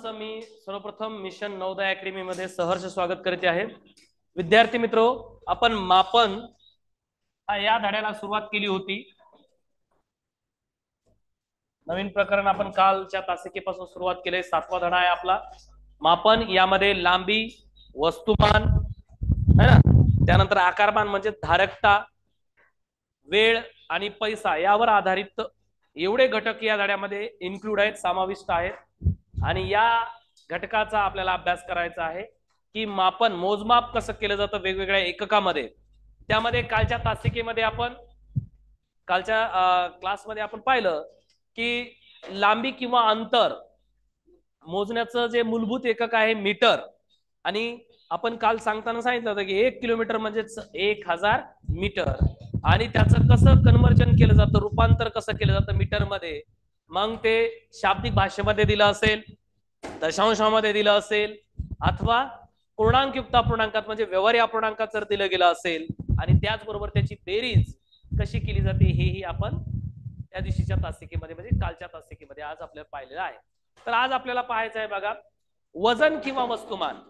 मी सर्वप्रथम mission Navodaya academy मध्ये सहर्ष स्वागत करते आहे. विद्यार्थी मित्रो, आपण मापन या धड्याला सुरुवात केली होती. नवीन प्रकरण आपण कालच्या तासिकेपासून सुरुवात केली. 7वा धडा आहे आपला मापन. यामध्ये लांबी, वस्तुमान है ना, त्यानंतर आकारमान म्हणजे धारकता, वेळ आणि पैसा यावर आधारित एवढे घटक या धड्यामध्ये इन्क्लूड आहेत, समाविष्ट आहेत. आणि या घटकाचा आपल्याला अभ्यास करायचा आहे की मापन मोजमाप कसं केलं जातं वेगवेगळ्या एककामध्ये. त्यामध्ये कालच्या तासिकेमध्ये आपण क्लासमध्ये आपण पाहिलं की लांबी किंवा अंतर मोजण्याचं जे मूलभूत एकक आहे मीटर. आणि आपण काल सांगताना सांगितलं होतं की 1 किलोमीटर म्हणजेच 1000 मीटर. आणि त्याचं कसं कन्व्हर्जन केलं जातं, रूपांतर कसं केलं जातं मीटर मध्ये. मग ते शाब्दिक भाषेमध्ये दिलं असेल, दशांशामध्ये दिलं असेल, अथवा पूर्णांकयुक्त अपूर्णांकात म्हणजे व्यवहारी अपूर्णांकात जर दिलं गेलं असेल, आणि त्याचबरोबर त्याची बेरीज कशी केली जाते हेही आपण त्या दिवशीच्या तासिकेमध्ये म्हणजे कालच्या तासिकेमध्ये आज आपल्याला पाहिलेलं आहे. तर आज आपल्याला पाहायचं आहे बघा वजन किंवा वस्तुमान.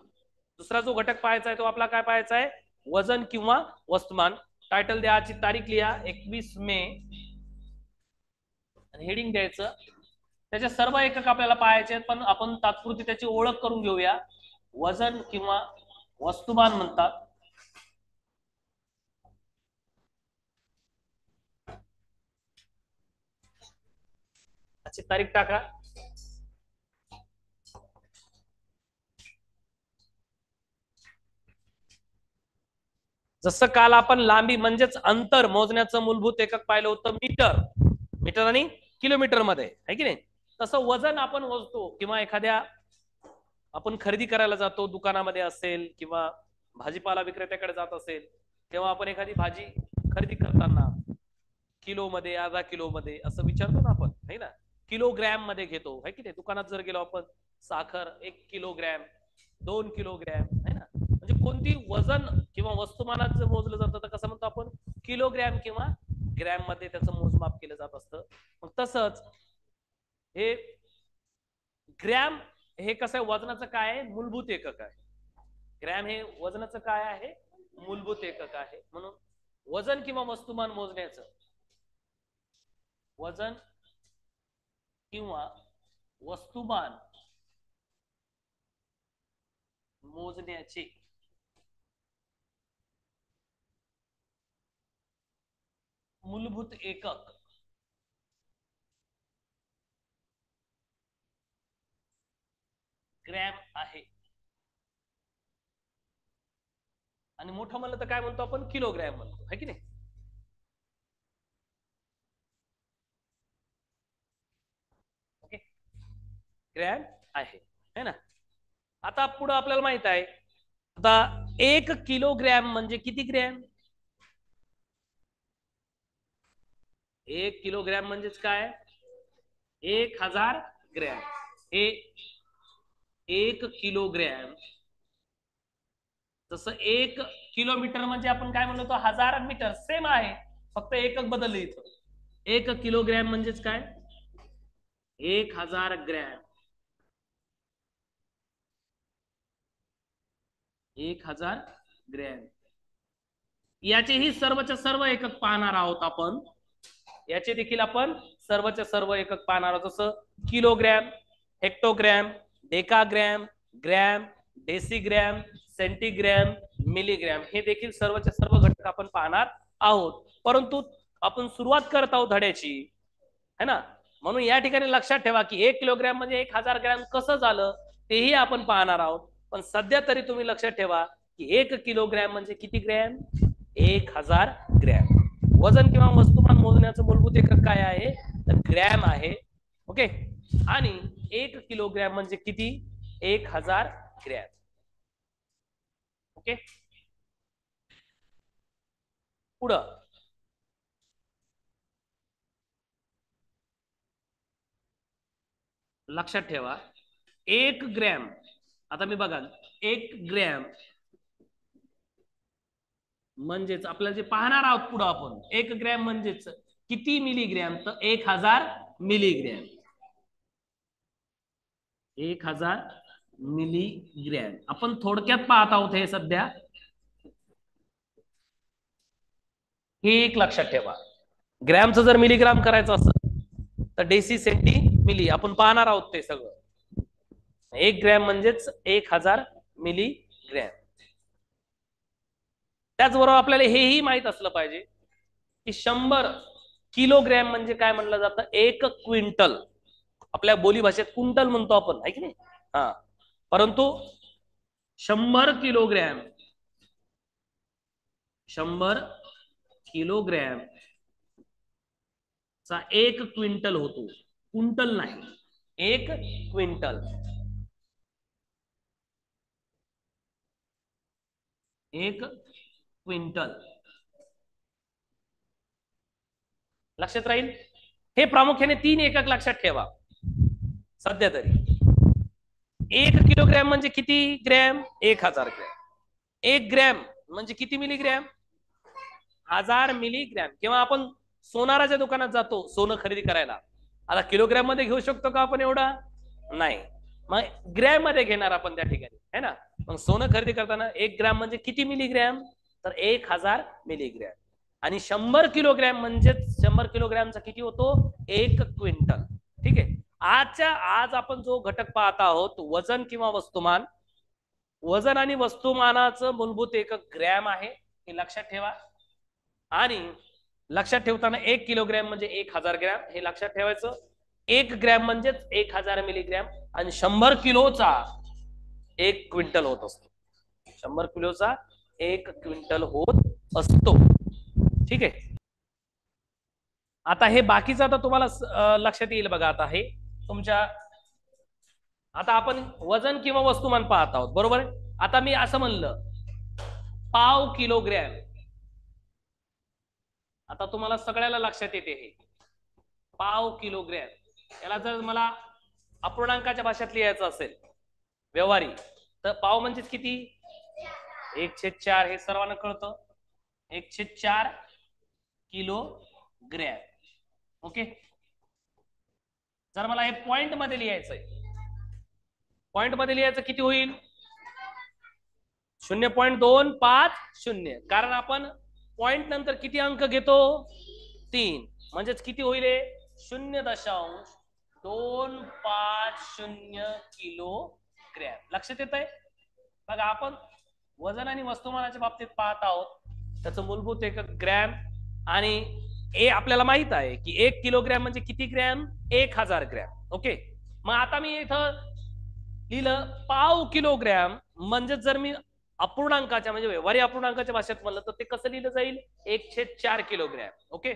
दुसरा जो घटक पाहायचा आहे तो आपला काय पाहायचा आहे, वजन किंवा वस्तुमान. टायटल द्या, आजची तारीख लिहा 21 मे आणि हेडिंग द्यायचं. त्याचे सर्व एकक आपल्याला पाहायचे आहेत, पण आपण तात्पुरती त्याची ओळख करून घेऊया. वजन किंवा वस्तुमान म्हणतात. आजची तारीख टाका. जसं काल आपण लांबी म्हणजेच अंतर मोजण्याचं मूलभूत एकक पाहिलं होतं मीटर, मीटर आणि किलोमीटर मध्ये आहे की नाही. तसं वजन आपण मोजतो किंवा एखाद्या आपण खरेदी करायला जातो दुकानामध्ये असेल किंवा भाजीपाला विक्रेत्याकडे जात असेल, तेव्हा आपण एखादी भाजी खरेदी करताना किलो मध्ये, अर्धा किलो मध्ये असं विचारतो ना आपण, है ना. किलोग्रॅम मध्ये घेतो है की नाही. दुकानात जर गेलो आपण, साखर 1 किलोग्रॅम, 2 किलोग्रॅम है ना. म्हणजे कोणती वजन किंवा वस्तुमानात जर मोजलं जातं तर कसं म्हणतो आपण, किलोग्रॅम किंवा ग्रॅम मध्ये त्याचं मोजमाप केलं जात असतं. मग तसंच हे ग्रॅम हे कसं आहे, वजनाचं काय आहे, मूलभूत एकक आहे. ग्रॅम हे वजनाचं काय आहे, मूलभूत एकक आहे. म्हणून वजन किंवा वस्तुमान मोजण्याचं, वजन किंवा वस्तुमान मोजण्याचे मूलभूत एकक ग्रॅम आहे. आणि मोठं म्हणलं तर काय म्हणतो आपण, किलोग्रॅम म्हणतो है की नाही. ओके, ग्रॅम आहे है ना. आता पुढे आपल्याला माहित आहे, आता 1 किलोग्रॅम म्हणजे किती ग्रॅम. 1 किलोग्रॅम म्हणजेच काय, 1000 ग्रॅम. हे 1 किलोग्रॅम. तसं 1 किलोमीटर म्हणजे आपण काय म्हणतो, 1000 मीटर. सेम आहे, फक्त एकक बदललं इथं. 1 किलोग्रॅम म्हणजेच काय, 1000 ग्रॅम. 1000 ग्रॅम. याचेही सर्वच्या सर्व एकक पाहणार आहोत आपण. याचे देखील आपण सर्वच्या सर्व एकक पाहणार आहोत. जसं किलोग्रॅम, हेक्टोग्रॅम, डेकाग्रॅम, ग्रॅम, डेसिग्रॅम, सेंटीग्रॅम, मिलीग्रॅम हे देखील सर्वच्या सर्व घटक आपण पाहणार आहोत. परंतु आपण सुरुवात करत आहोत धड्याची है ना. म्हणून या ठिकाणी लक्षात ठेवा की 1 किलोग्रॅम म्हणजे 1000 ग्रॅम कसं झालं तेही आपण पाहणार आहोत. पण सध्या तरी तुम्ही लक्षात ठेवा की 1 किलोग्रॅम म्हणजे किती ग्रॅम, 1000 ग्रॅम. वजन किंवा वस्तुमान मोजण्याचं मूलभूत एकक काय आहे, तर ग्रॅम आहे. ओके. आणि 1 किलोग्रॅम म्हणजे किती, 1000 ग्रॅम. ओके. पुढं लक्षात ठेवा 1 ग्रॅम. आता मी बघा 1 ग्रॅम म्हणजेच आपल्याला जे पाहणार आहोत पुढे आपण, 1 ग्रॅम म्हणजेच किती मिलीग्रॅम, तर 1000 मिलीग्रॅम. 1000 मिलीग्रॅम. आपण थोडक्यात पाहत आहोत हे सध्या. हे एक लक्षात ठेवा, ग्रॅमचं जर मिलीग्राम करायचं असेल तर डेसी सेंटी मिली आपण पाहणार आहोत ते सगळं. 1 ग्रॅम म्हणजेच 1000 मिलीग्रॅम. त्याचबरोबर आपल्याला हेही माहित असलं पाहिजे की 100 किलोग्रॅम म्हणजे काय म्हणलं जातं, 1 क्विंटल. आपल्या बोली भाषेत क्विंटल म्हणतो आपण, आहे की नाही? हा, परंतु 100 किलोग्रॅम, 100 किलोग्रॅम चा 1 क्विंटल होतो. क्विंटल नाही, 1 क्विंटल. 1 क्विंटल लक्षात राहील. हे प्रामुख्याने 3 एकक लक्षात ठेवा सध्या तरी. 1 किलोग्रॅम म्हणजे किती ग्रॅम? 1000 ग्रॅम. 1 ग्रॅम म्हणजे किती मिलीग्रॅम? 1000 मिलीग्रॅम. किंवा आपण सोनाराच्या दुकानात जातो सोनं खरेदी करायला, आता किलोग्रॅम मध्ये घेऊ शकतो का आपण एवढा? नाही, मग ग्रॅम मध्ये घेणार आपण त्या ठिकाणी, है ना? मग सोनं खरेदी करताना 1 ग्रॅम म्हणजे किती मिलीग्रॅम? तर 1000 मिलीग्रॅम. आणि 100 किलोग्रॅम म्हणजे 100 किलोग्रॅमचा किती होतो? 1 क्विंटल. ठीक आहे. आज आपण जो घटक पाहत आहोत, वजन किंवा वस्तुमान. वजन आणि वस्तुमानाचं मूलभूत एकक ग्रॅम आहे, हे लक्षात ठेवा. आणि लक्षात ठेवताना 1 किलोग्रॅम म्हणजे 1000 ग्रॅम हे लक्षात ठेवायचं. 1 ग्रॅम म्हणजेच 1000 मिलीग्रॅम. आणि 100 किलोचा 1 क्विंटल होत असतो. 100 किलोचा 1 क्विंटल होत असतो. ठीक आहे. आता हे बाकीचं आता तुम्हाला लक्षात येईल बघा. आता हे तुमच्या, आता आपण वजन किंवा वस्तुमान पाहत आहोत, बरोबर. आता मी असं म्हणलं पाव किलोग्रॅम, आता तुम्हाला सगळ्याला लक्षात येते हे पाव किलोग्रॅम. याला जर मला अपूर्णांकाच्या भाषेत लिहायचं असेल व्यवहारी, तर पाव म्हणजे किती? 1/4. हे सर्वांना कळतं, 1/4 किलोग्रॅम. ओके. जर मला हे पॉइंट मध्ये लिहायचंय, पॉइंट मध्ये लिहायचं किती होईल? 0.250. कारण आपण पॉइंट नंतर किती अंक घेतो? 3. म्हणजेच किती होईल? 0.250 किलोग्रॅम. लक्षात येत आहे बघा. आपण वजन आणि वस्तुमानाच्या बाबतीत पाहत आहोत, त्याचं मूलभूत एकक ग्रॅम. आणि हे आपल्याला माहित आहे की 1 किलोग्रॅम म्हणजे किती ग्रॅम? 1000 ग्रॅम. ओके. मग आता मी इथं लिहिलं पाव किलोग्रॅम, म्हणजे जर मी अपूर्णांकाच्या म्हणजे व्यवहारी अपूर्णांकाच्या भाषेत म्हणलं तर ते कसं लिहिलं जाईल? 1/4 किलोग्रॅम. ओके.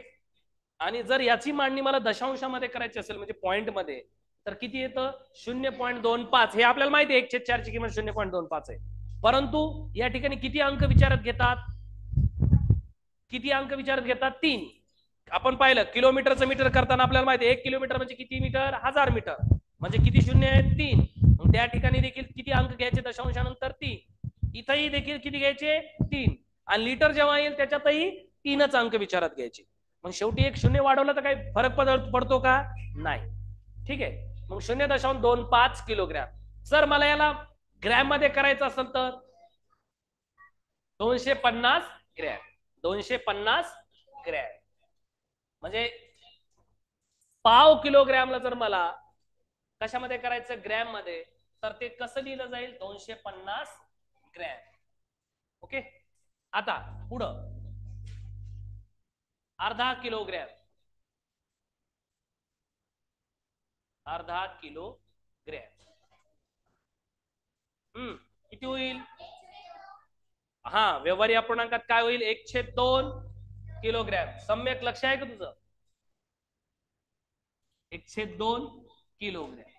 आणि जर याची मांडणी मला दशांशामध्ये करायची असेल म्हणजे पॉइंट मध्ये, तर किती येतं? 0.25. हे आपल्याला माहिती आहे 1/4 ची किंमत 0.25 आहे. परंतु या ठिकाणी किती अंक विचारात घेतात? किती अंक विचारात घेतात? 3. आपण पाहिलं किलोमीटरचं मीटर करताना आपल्याला माहिती आहे 1 किलोमीटर म्हणजे किती मीटर? 1000 मीटर. म्हणजे किती शून्य आहेत? 3. मग त्या ठिकाणी देखील किती अंक घ्यायचे? दशांशानंतर 3. इथंही देखील किती घ्यायचे? 3. आणि लिटर जेव्हा येईल त्याच्यातही 3च अंक विचारात घ्यायचे. मग शेवटी एक शून्य वाढवलं तर काही फरक पडतो का? नाही. ठीक आहे. मग 0.25 किलोग्रॅम. जर मला याला ग्रॅम मध्ये करायचं असेल तर 250 ग्रॅम. 250 ग्रॅम म्हणजे पाव किलोग्रॅमला जर मला कशामध्ये करायचं? ग्रॅम मध्ये, तर ते कसं लिहिलं जाईल? 250 ग्रॅम. ओके. आता पुढं अर्धा किलोग्रॅम. अर्धा किलोग्रॅम किती होईल? हा, व्यवहारी अपूर्णांकात काय होईल? 1/2 किलोग्रॅम. सम्यक लक्ष आहे का तुझं? 1/2 किलोग्रॅम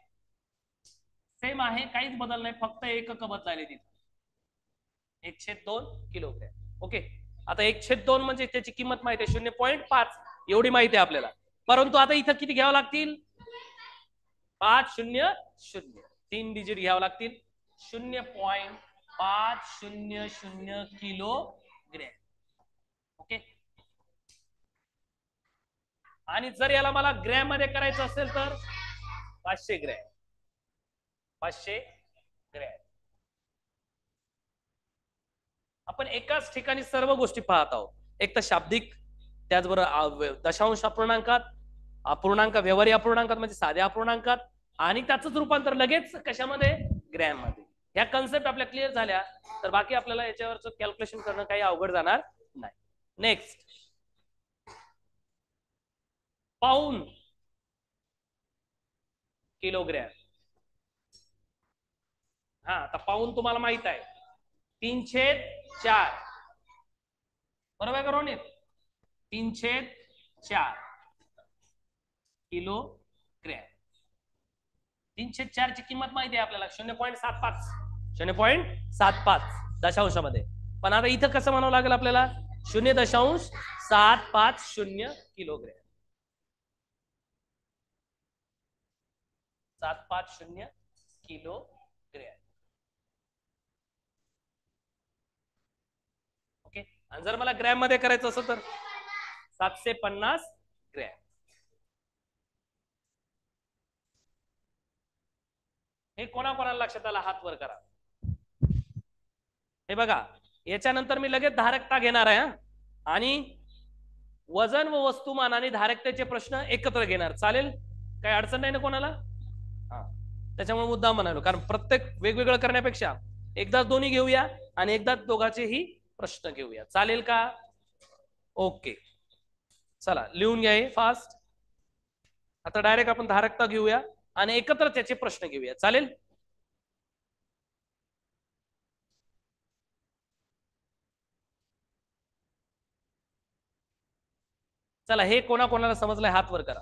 सेम आहे, काहीच बदल नाही, फक्त एकक बदलायले तिथे. 1/2 किलोग्रॅम. ओके. आता 1/2 म्हणजे त्याची किंमत माहिती आहे 0.5 एवढी माहिती आहे आपल्याला. परंतु आता इथं किती घ्यावं लागतील? 500. 3 डिजिट घ्यावं लागतील. 0.500 किलोग्रॅम. ओके. आणि जर याला मला ग्रॅम मध्ये करायचं असेल तर 500 ग्रॅम. 500 ग्रॅम. आपण एकाच ठिकाणी सर्व गोष्टी पाहत आहोत, एक तर शाब्दिक, त्याचबरोबर दशांश अपूर्णांकात, अपूर्णांक व्यवहारी अपूर्णांकात म्हणजे साध्या अपूर्णांकात, आणि त्याच रूपांतर लगेच कशामध्ये, ग्रॅम मध्ये. ह्या कन्सेप्ट आपल्या क्लिअर झाल्या तर बाकी आपल्याला याच्यावरचं कॅल्क्युलेशन करणं काही अवघड जाणार नाही. नेक्स्ट, पाऊण किलोग्रॅम. हा, आता पाऊण तुम्हाला माहित आहे 3/4, बरोबर करून 3/4 किलोग्रॅम. 3/4 ची किंमत माहिती आहे आपल्याला 0.75, 0.75 दशांशामध्ये. पण आता इथं कसं म्हणावं लागेल आपल्याला, 0.750 किलोग्रॅम. 750 किलोग्रॅम. ओके. आणि जर मला ग्रॅम मध्ये करायचं असं तर 750 ग्रॅम. हे कोणाकोणाला लक्षात आला, हात वर करा. हे बघा, याच्यानंतर मी लगेच धारकता घेणार आहे आणि वजन व वस्तुमान आणि धारकतेचे प्रश्न एकत्र घेणार. चालेल, काही अडचण नाही ना कोणाला? हा, त्याच्यामुळे मुद्दाम म्हणालो, कारण प्रत्येक वेगवेगळं करण्यापेक्षा एकदाच दोन्ही घेऊया आणि एकदाच दोघांचेही प्रश्न घेऊया. चालेल का? ओके, चला लिहून घ्या हे फास्ट. आता डायरेक्ट आपण धारकता घेऊया आणि एकत्र त्याचे प्रश्न घेऊया. चालेल? चला, हे कोणाकोणाला समजलंय हात वर करा.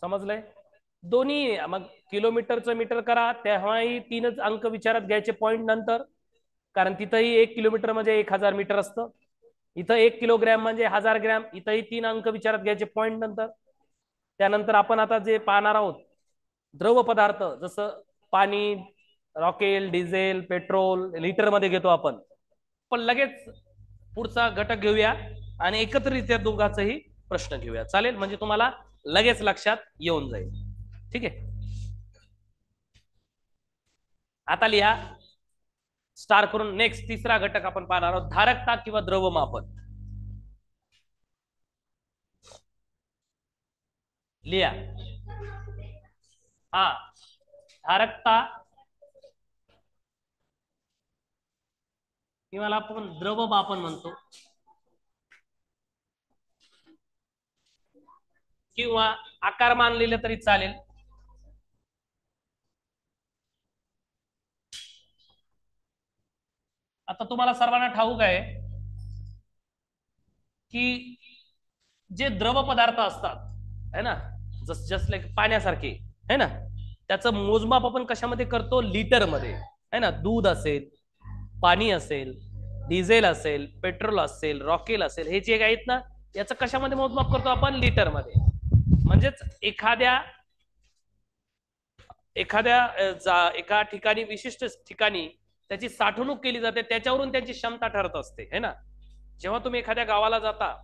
समजलंय? दोन्ही मग किलोमीटरचं मीटर करा, तेव्हाही 3च अंक विचारात घ्यायचे पॉइंट नंतर, कारण तिथंही 1 किलोमीटर म्हणजे 1000 मीटर असतं. इथं 1 किलोग्रॅम म्हणजे 1000 ग्रॅम. इथंही 3 अंक विचारात घ्यायचे पॉइंट नंतर. त्यानंतर आपण आता जे पाहणार आहोत, द्रव पदार्थ जसं पाणी, रॉकेल, डिझेल, पेट्रोल लिटर मध्ये घेतो आपण, पण लगेच पुढचा घटक घेऊया आणि एकत्रित दोघांचाही प्रश्न घेऊया. चालेल? म्हणजे तुम्हाला लगेच लक्षात येऊन जाईल. ठीक आहे, आता लिहा स्टार करून. नेक्स्ट तिसरा घटक आपण पाहणार आहोत, धारकता किंवा द्रवमापन. लिहा. हा, धारकता किंवा आपण द्रवमापन म्हणतो, किंवा आकारमान लिहिलं तरी चालेल. आता तुम्हाला सर्वांना ठाऊक आहे की जे द्रव पदार्थ असतात है ना, जस्ट लाईक पाण्यासारखे है ना, त्याचं मोजमाप आपण कशामध्ये करतो, लिटर मध्ये है ना. दूध असेल, पाणी असेल, डिझेल असेल, पेट्रोल असेल, रॉकेल असेल, हे जे आहेत ना, याचं कशामध्ये मोजमाप करतो आपण, लिटर मध्ये. म्हणजेच एखाद्या एका ठिकाणी, विशिष्ट ठिकाणी त्याची साठवणूक केली जाते, त्याच्यावरून त्यांची क्षमता ठरत असते है ना. जेव्हा तुम्ही एखाद्या गावाला जाता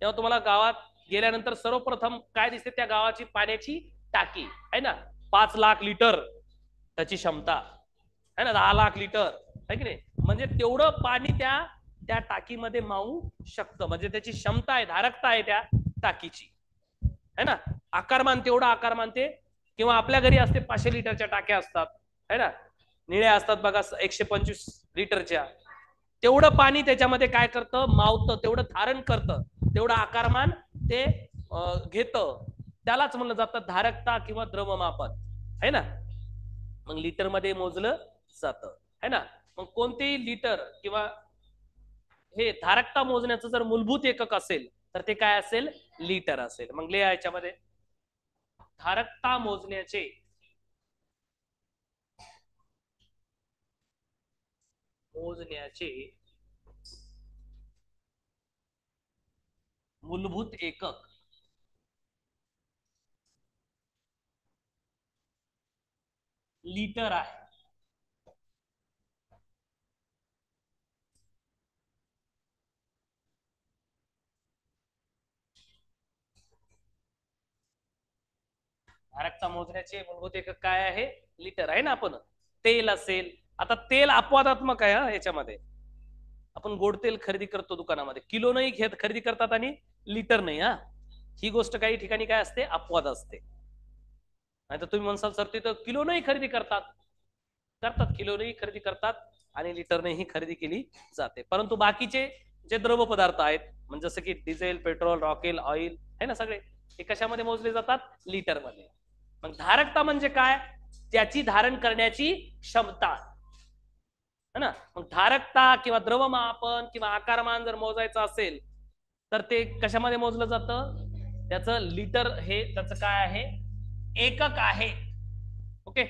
तेव्हा तुम्हाला गावात गेल्यानंतर सर्वप्रथम काय दिसते, त्या गावाची पाण्याची टाकी आहे ना, 5 लाख लिटर त्याची क्षमता आहे ना, 10 लाख लिटर आहे की नाही. म्हणजे तेवढं पाणी त्या त्या टाकीमध्ये मावू शकतं, म्हणजे त्याची क्षमता आहे, धारकता आहे त्या टाकीची है ना. आकारमान तेवढा आकारमान ते, किंवा आपल्या घरी असते 500 लिटरच्या टाक्या असतात है ना, निळ्या असतात बघा, 125 लिटरच्या. तेवढं पाणी त्याच्यामध्ये काय करतं, मावतं, तेवढं धारण करतं, तेवढं आकारमान ते घेतं. त्यालाच म्हणलं जातं धारकता किंवा द्रवमापन है ना. मग लिटर मध्ये मोजलं जातं है ना. मग कोणतेही लिटर किंवा हे धारकता मोजण्याचं जर मूलभूत एकक असेल तर ते काय असेल, लिटर असेल. मग लिहा याच्यामध्ये, धारकता मोजण्याचे मूलभूत एकक लिटर आहे. धारकता मोजण्याचे मूलभूत एकक काय आहे? लिटर आहे ना. आपण तेल असेल, आता तेल अपवादात्मक आहे हा. याच्यामध्ये आपण गोड तेल खरेदी करतो दुकानामध्ये, किलो नाही घेत, खरेदी करतात आणि लिटर नाही हा. ही गोष्ट काही ठिकाणी काय असते, अपवाद असते. नाही तर तुम्ही म्हणसाल सर तिथं किलो नाही खरेदी करतात, करतात किलो नाही खरेदी करतात आणि लिटर नाही खरेदी केली जाते. परंतु बाकीचे जे द्रव पदार्थ आहेत, म्हणजे जसं की डिझेल, पेट्रोल, रॉकेल, ऑइल आहे ना, सगळे हे कशामध्ये मोजले जातात? लिटर मध्ये. मग धारकता म्हणजे काय? त्याची धारण करण्याची क्षमता है ना. मग धारकता किंवा द्रवमापन किंवा आकारमान जर मोजायचं असेल तर ते कशामध्ये मोजलं जातं? त्याचं लिटर हे त्याचं काय आहे? एकक आहे. ओके.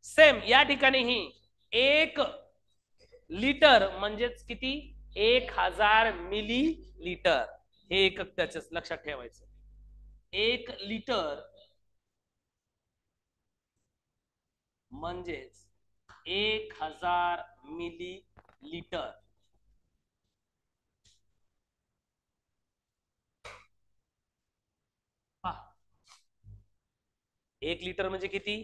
सेम या ठिकाणीही 1 लिटर म्हणजेच किती? 1000 मिली लिटर हे एकक त्याच्या लक्षात ठेवायचं. 1 लिटर म्हणजेच 1000 मिली लिटर. एक लिटर म्हणजे किती?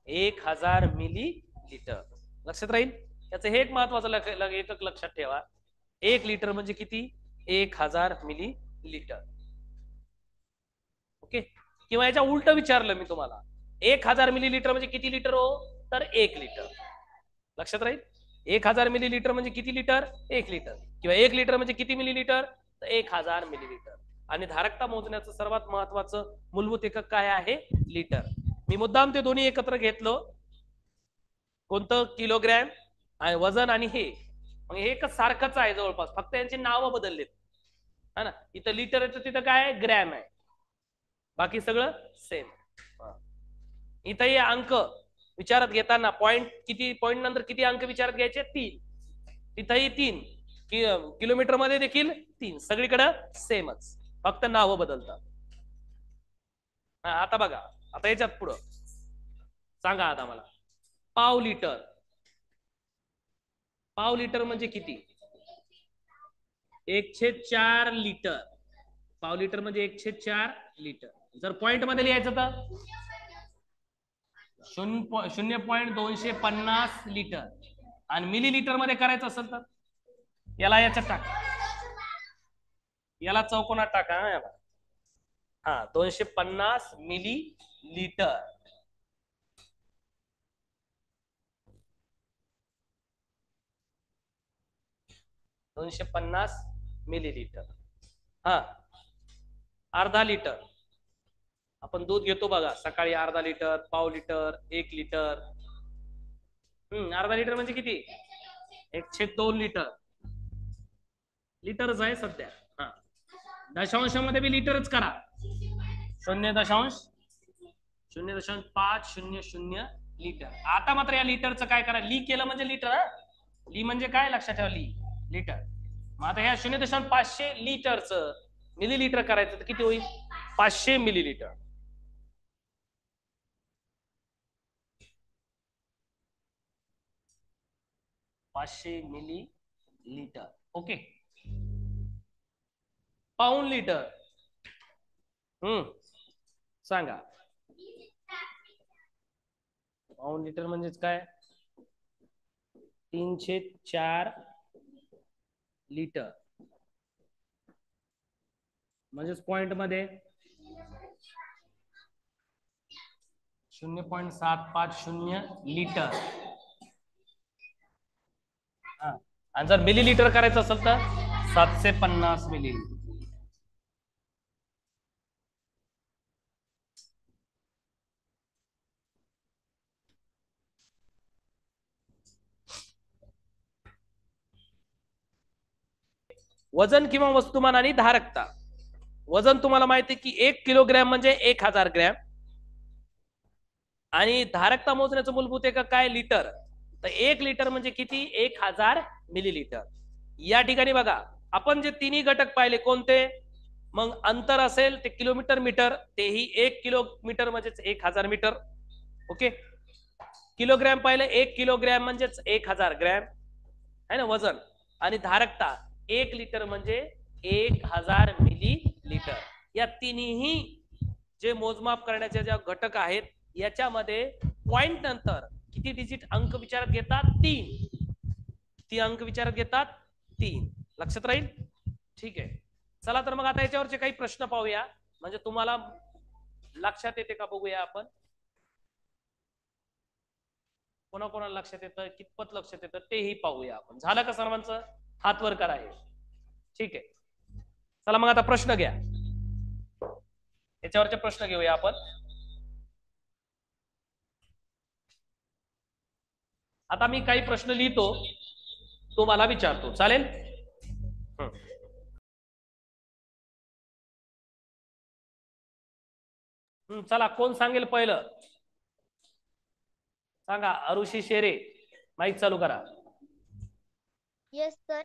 1000 मिली लिटर. लक्षात राहील. याचं हे एक महत्वाचं एकक लक्षात ठेवा. 1 लिटर म्हणजे किती? 1000 मिली लिटर. ओके. किंवा याच्या उलट विचारलं मी तुम्हाला, 1000 मिली लिटर म्हणजे किती लिटर हो? तर 1 लिटर. लक्षात राहील. 1000 मिली लिटर म्हणजे किती लिटर? 1 लिटर. किंवा 1 लिटर म्हणजे किती मिली लिटर? तर 1000 मिली लिटर. आणि धारकता मोजण्याचं सर्वात महत्वाचं मूलभूत एकक काय आहे? लिटर. मी मुद्दाम ते दोन्ही एकत्र घेतलं. कोणतं? किलोग्रॅम आणि वजन आणि हे. मग हे एकच सारखंच आहे जवळपास, फक्त यांची नावं बदललेत है ना. इथं लिटर येतं, तिथं काय ग्रॅम आहे, बाकी सगळं सेम. इथंही अंक विचारात घेताना पॉइंट किती, पॉइंट नंतर किती अंक विचारात घ्यायचे? 3. तिथंही 3. किलोमीटर मध्ये देखील 3. सगळीकडे सेमच, फक्त नावं बदलतात. आता बघा, आता याच्यात पुढं सांगा आता मला. पाव लिटर. पाव लिटर म्हणजे किती? 1/4 लिटर. पाव लिटर म्हणजे 1/4 लिटर. जर पॉइंट मध्ये लिहायचं तर 0.250 लिटर. आणि मिली लिटर मध्ये करायचं असेल तर याला याच्यात टाका, याला चौकोनात टाका. हा 250 मिली लिटर. मिलीलीटर. हा अर्धा लिटर. आपण दूध घेतो बघा सकाळी, अर्धा लिटर, पाव लिटर, 1 लिटर. अर्धा लिटर म्हणजे किती? 1/2 लिटर. लिटरच आहे सध्या. हा दशांशामध्ये बी लिटरच करा. 0.500 लिटर. आता मात्र या लिटरचं काय करा? ली केलं म्हणजे लिटर. ली म्हणजे काय? लक्षात ठेवा, ली लिटर. मग आता ह्या 0.500 लिटरचं मिलीलिटर करायचं तर किती होईल? 500 millilitre. Millilitre. Okay. Pound litre. सांगा. पाऊंड लिटर म्हणजेच काय? 3/4 लिटर. म्हणजेच पॉइंट मध्ये 0.750 लिटर. आणि जर मिलीलिटर करायचं असेल तर 750 मिलीलिटर. वजन किंवा वस्तुमान आणि धारकता. वजन तुम्हाला माहिती की 1 किलोग्रॅम म्हणजे 1000 ग्रॅम. आणि धारकता मोजण्याचं मूलभूत एकक काय? लिटर. तर 1 लिटर म्हणजे किती? 1000 मिलीलिटर. या ठिकाणी बघा, आपण जे तिन्ही घटक पाहिले कोणते? मग अंतर असेल ते किलोमीटर मीटर, तेही 1 किलोमीटर म्हणजेच 1000 मीटर. ओके. किलोग्रॅम पाहिलं, 1 किलोग्रॅम म्हणजेच 1000 ग्रॅम है ना वजन, आणि धारकता 1 लिटर म्हणजे 1000 मिली लिटर. या तिन्ही जे मोजमाप करण्याचे जे घटक आहेत याच्यामध्ये पॉइंट नंतर किती डिजिट अंक विचारात घेतात? 3. किती अंक विचारात घेतात? 3. लक्षात राहील? ठीक आहे. चला तर मग आता याच्यावरचे काही प्रश्न पाहूया, म्हणजे तुम्हाला लक्षात येते का बघूया आपण. कोणाकोणाला लक्षात येतं, कितपत लक्षात येतं तेही पाहूया आपण. झालं का सर्वांचं? हात वर करा. ठीक आहे. चला मग आता प्रश्न घ्या, याच्यावरचे प्रश्न घेऊया आपण. आता मी काही प्रश्न लिहितो, तुम्हाला विचारतो, चालेल? चला, कोण सांगेल पहिलं? सांगा. अरुषी शेरे, माईक चालू करा. Yes sir.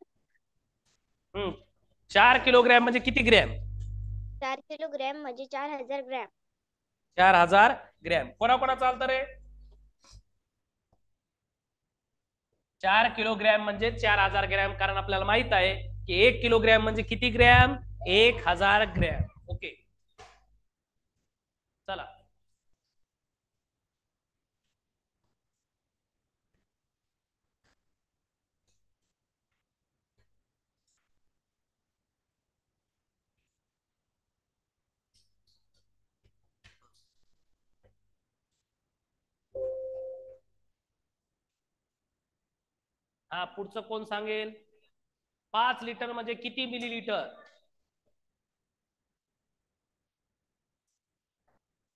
4 किलोग्रॅम म्हणजे किती ग्रॅम? 4 किलोग्रॅम म्हणजे 4000 ग्रॅम. 4000 ग्रॅम. कोणा चालतं रे? 4 किलोग्रॅम म्हणजे 4000 ग्रॅम, कारण आपल्याला माहित आहे की 1 किलोग्रॅम म्हणजे किती ग्रॅम? 1000 ग्रॅम. ओके, चला. हा, पुढचं कोण सांगेल? 5 लिटर म्हणजे किती मिलीलिटर?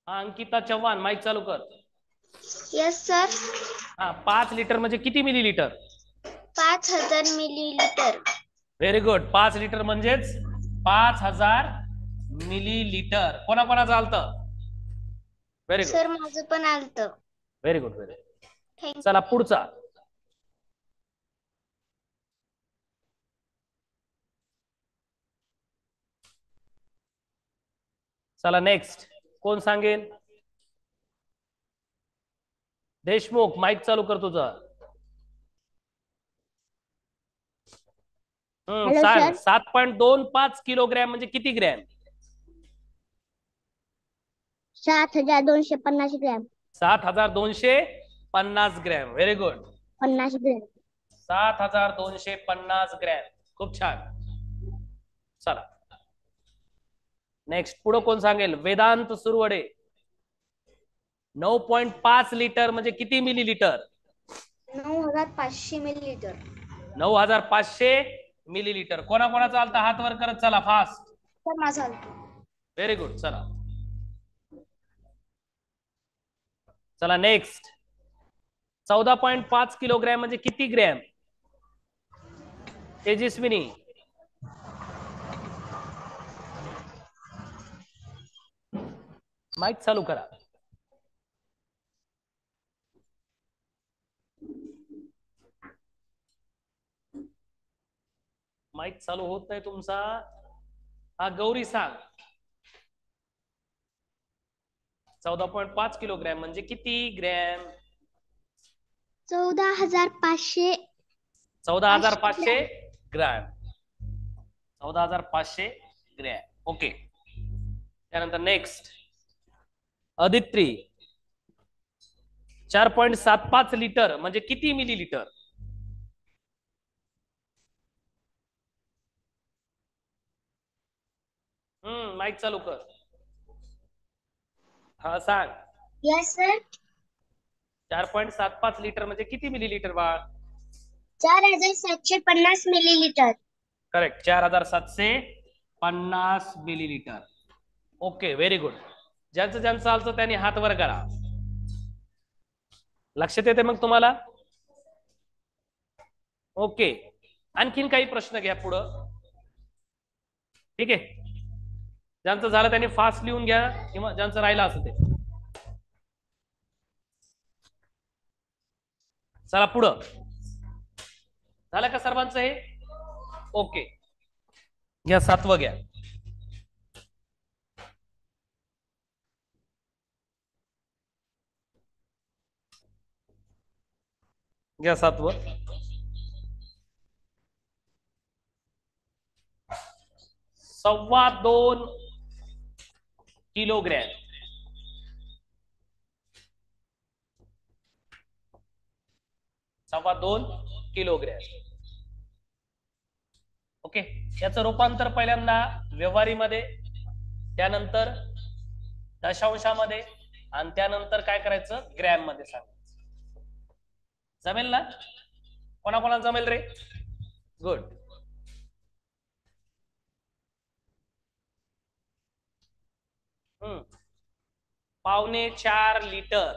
हा, अंकिता चव्हाण, माईक चालू कर. Yes sir. हा, 5 लिटर म्हणजे किती millilitre? 5000 millilitre. Very good. 5 litre म्हणजेच 5000 मिलीलिटर. कोणाचं आलतं? व्हेरी गुड सर माझं पण आलतं. Very good, very good. चला पुढचा. चला नेक्स्ट, कोण सांगेल? देशमुख, माईक चालू कर तुझा. सांग. 7.25 किलोग्रॅम म्हणजे किती gram? 7250 gram. 7250 gram. Very good. 50 gram. 7250 gram. खूप छान. चला नेक्स्ट, पुढे कोण सांगेल? वेदांत सुरवडे. 9.5 लिटर म्हणजे किती मिलीलिटर? 9500 मिलीलिटर. 9500 मिलीलिटर. कोणाचा आलता? हात वर करत चला, फास्ट. सर माझं आलतं. Very good. चला नेक्स्ट. 14.5 किलोग्रॅम म्हणजे किती ग्रॅम? तेजस्विनी. माईक चालू करा. माईक चालू होत नाही तुमचा. हा, गौरी सांग. 14.5 किलोग्रॅम म्हणजे किती ग्रॅम? 14500. 14500 ग्रॅम. 14500 ग्रॅम. ओके. त्यानंतर नेक्स्ट, अदित्री. 4.75 लिटर म्हणजे किती मिलीलिटर? माईक चालू कर. हा, सांग. Yes sir. 4.75 लिटर म्हणजे किती मिलीलिटर बाळ? 4750 millilitre. Correct, 4750 millilitre. Okay, very good. ज्यांचं चालतं त्यांनी हात वर करा. लक्षात येते मग तुम्हाला? ओके. आणखीन काही प्रश्न घ्या पुढं. ठीक आहे. ज्यांचं झालं त्यांनी फास्ट लिहून घ्या, किंवा ज्यांचं राहिलं असं ते. चला पुढं. झालं का सर्वांचं हे? ओके, घ्या 7वं घ्या. घ्या 7वर. 2.25 किलोग्रॅम. $2.25 किलोग्रॅम. ओके, याचं रूपांतर पहिल्यांदा व्यवहारीमध्ये, त्यानंतर दशांशामध्ये, आणि त्यानंतर काय करायचं, ग्रॅम मध्ये सांगायचं. जमेल ना? कोणाकोणाला जमेल रे? गुड. हम्म 4.25 लिटर.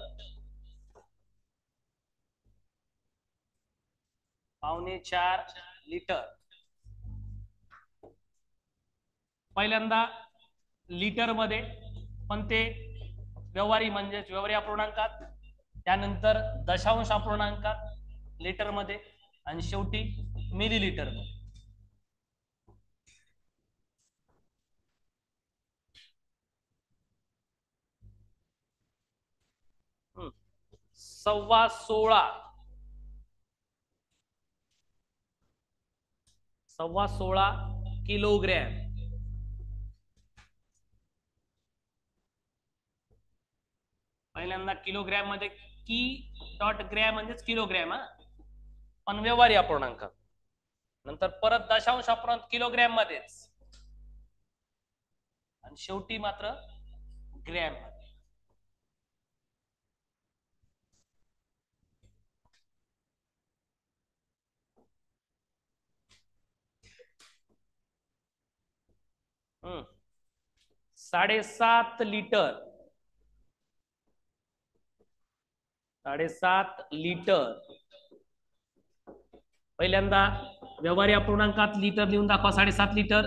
4.25 लिटर. पहिल्यांदा लिटर मध्ये, पण ते व्यवहारी म्हणजेच व्यवहारी अपूर्णांकात, त्यानंतर दशांश अपूर्णांकात लिटर मध्ये, आणि शेवटी मिलीलीटर मध्ये. हम्म 16 किलोग्रॅम. पहिल्यांदा किलोग्रॅम मध्ये, की डॉट ग्रॅम म्हणजेच किलोग्रॅम, हा, पण व्यवहारी अपूर्णांक. नंतर परत दशांश अपूर्णांक किलोग्रॅम मध्येच, आणि शेवटी मात्र ग्रॅम मध्ये. हम्म 7.5 लिटर. 7.5 लिटर. पहिल्यांदा व्यवहारी अपूर्णांकात लिटर लिहून दाखवा, 7.5 लिटर.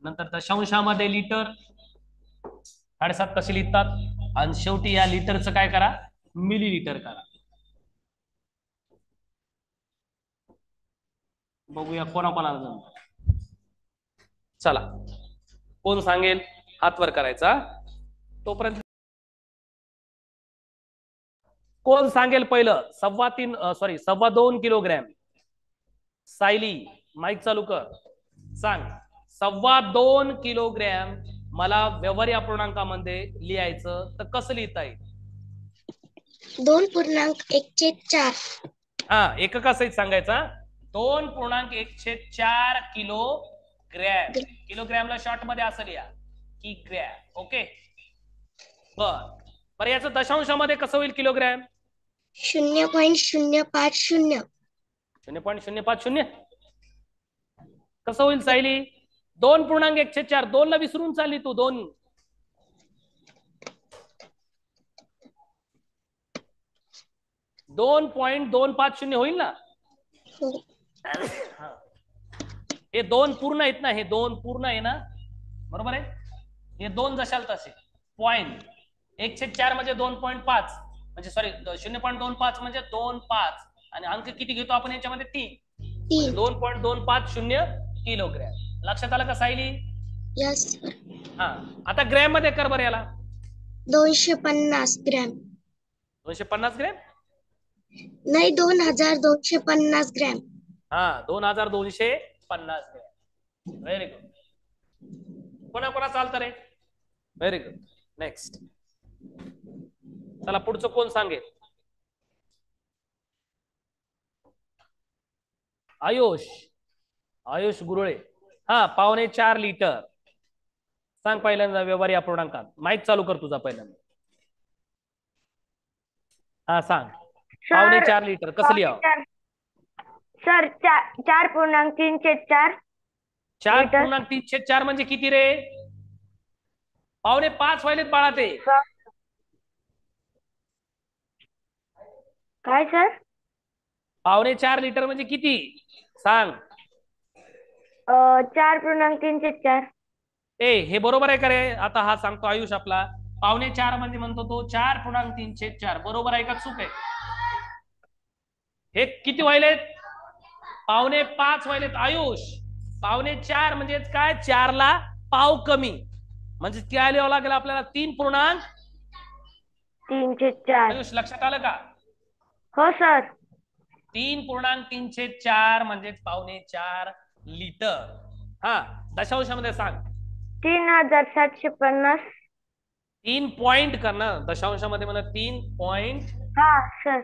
नंतर दशांशामध्ये लिटर, 7.5 कसे लिहितात, आणि शेवटी या लिटरचं काय करा, मिलीलीटर करा. बघूया कोणाकोणाला जमतं. चला, कोण सांगेल हात वर करायचा. तोपर्यंत कोण सांगेल पहिलं? 2.25 किलोग्रॅम. सायली, माईक चालू कर, सांग. 2.25 किलोग्रॅम मला व्यवहारी अपूर्णांकामध्ये लिहायचं, तर कसं लिहिता येईल? 2.1/4. हा, एककासहित सांगायचा. 2.1/4 किलोग्रॅम. किलोग्रॅमला शॉर्ट मध्ये असं लिहा की ग्रॅम. ओके, बर. याचं दशांशामध्ये कसं होईल किलोग्रॅम? 0.050. 0.050. कसं होईल सायली? 2.1/4. 2 ला विसरून चालली तू. 2.250 होईल ना? हे 2 पूर्ण आहेत ना, हे 2 पूर्ण आहे ना, बरोबर आहे. हे 2 जशाल तसे. 1/4 म्हणजे 2.5, म्हणजे सॉरी 0.25 म्हणजे 2.5, आणि अंक किती घेतो आपण याच्यामध्ये? 3. 2.250 किलोग्रॅम. लक्षात आलं का सायली? यस. हा, आता ग्रॅम मध्ये कर बरं याला. 250 ग्रॅम. 250 ग्रॅम नाही, 2250 ग्रॅम. हा, 2250 ग्रॅम. Very good. कोणा चालतं रे? Very good. नेक्स्ट. चला, पुढचं कोण सांगेल? आयुष गुरुळे. हा, 4.25 लिटर. सांग पहिल्यांदा व्यवहारी अपूर्णांकात. माईक चालू कर तुझा पहिल्यांदा. हा, सांग. 4.25 लिटर कसं लिहा? सर 4.3/4. 4.3/4 म्हणजे किती रे? 4.5 व्हायलेत बाळा ते. काय सर? 4.5 लिटर म्हणजे किती सांग? 4.3/4. हे बरोबर आहे का रे? आता हा सांगतो आयुष आपला. 4.5 म्हणजे म्हणतो तो 4.3/4. बरोबर आहे का चूक आहे? हे किती व्हायलेत? 4.5 व्हायलेत आयुष. 4.5 म्हणजे काय? 4 ला पाव कमी, म्हणजे काय लिहावं लागेल आपल्याला? 3.4. आयुष लक्षात आलं का? हो सर. 3.304 म्हणजे 4.5 लिटर. हा, दशांशामध्ये सांग. 3750. 3 पॉइंट कर ना, दशांशामध्ये मला 3 पॉइंट. हा सर.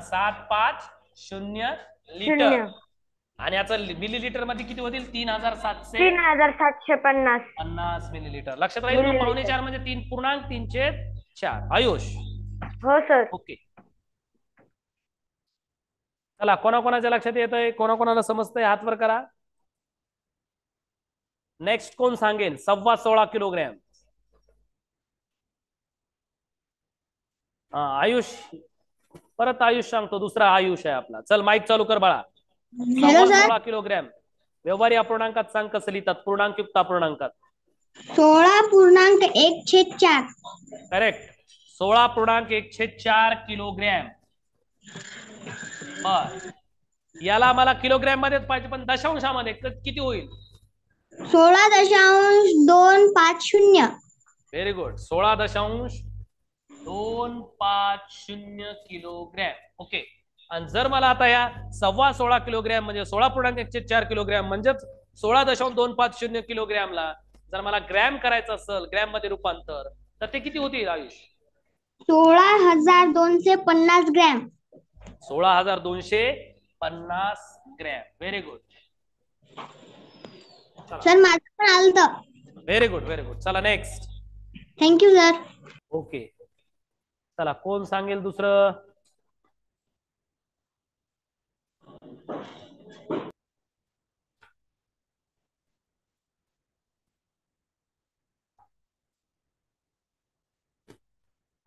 750 लिटर. आणि याचा मिलीलीटर मध्ये किती होतील? 3750 मिलीलीटर. लक्षात राहील ना? 4.5 म्हणजे 3.304. आयुष? हो सर. ओके. चला, कोणाकोणाच्या लक्षात येतंय, कोणाकोणाला समजतंय हात वर करा. नेक्स्ट कोण सांगेल? 16.25 किलोग्रॅम. आयुष. परत आयुष सांगतो, दुसरा आयुष आहे आपला. चल माईक चालू कर बाळा. 16.25 किलोग्रॅम व्यवहारी अपूर्णांकात सांग कसं लिहितात, पूर्णांकयुक्त अपूर्णांकात. 16.1/4. करेक्ट. 16.1/4 किलोग्रॅम. बर, याला मला किलोग्रॅम मध्येच पाहिजे, पण दशांशामध्ये किती होईल? 16.250. Very good. 16.250 किलोग्रॅम. ओके. आणि जर मला आता या 16.25 किलोग्रॅम म्हणजे 16.1/4 किलोग्रॅम म्हणजेच 16.250 किलोग्रॅमला जर मला ग्रॅम करायचं असेल, ग्रॅम मध्ये रूपांतर, तर ते किती होतील Ayush? 16,250 gram. 16,250 gram. Very good. Sir माझं पण आलं. Very good, very good. चला नेक्स्ट. Thank you sir. ओके. चला, कोण सांगेल दुसरं?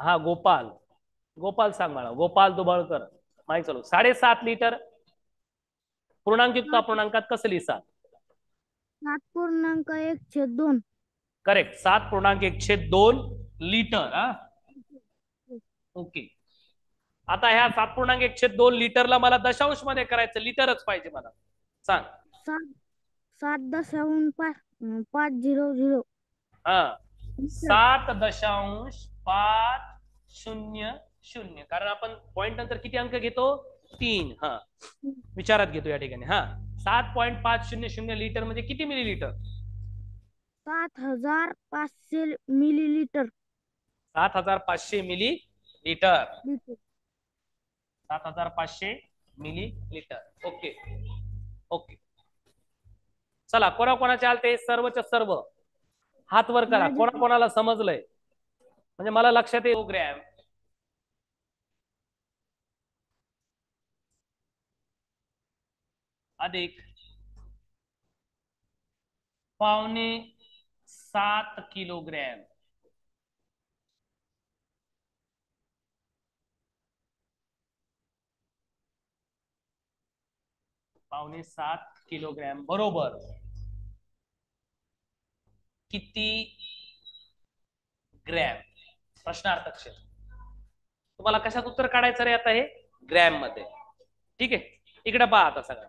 हा, गोपाल. गोपाल सांग मला. गोपाल दुबळकर. माहिती चालू. 7.5 लिटर पूर्णांकयुक्त अपूर्णांकात कसं लिहिसा? 7.1/2. करेक्ट. 7.1/2 लिटर. हा, ओके. आता ह्या 7.1/2 लिटरला मला दशांश मध्ये करायचं, लिटरच पाहिजे मला. सांग. 7.500. हा, 7.500. कारण आपण पॉइंट नंतर किती अंक घेतो? 3. हा, विचारात घेतो या ठिकाणी. हा, 7.500 लिटर म्हणजे किती millilitre? 7,500 millilitre. 7,500 millilitre. 7,500 millilitre. Okay. Okay. चला, कोणाकोणाचे आलते? सर्वच्या सर्व हात वर करा. कोणाकोणाला समजलंय म्हणजे मला लक्षात येईल. ग्रॅम अधिक 7.25 किलोग्रॅम. 7.25 किलोग्रॅम बरोबर किती ग्रॅम? प्रश्नार्थक क्षेत्र. तुम्हाला कशात उत्तर काढायचं रे आता? हे ग्रॅम मध्ये. ठीक आहे. इकडे पहा आता सगळं.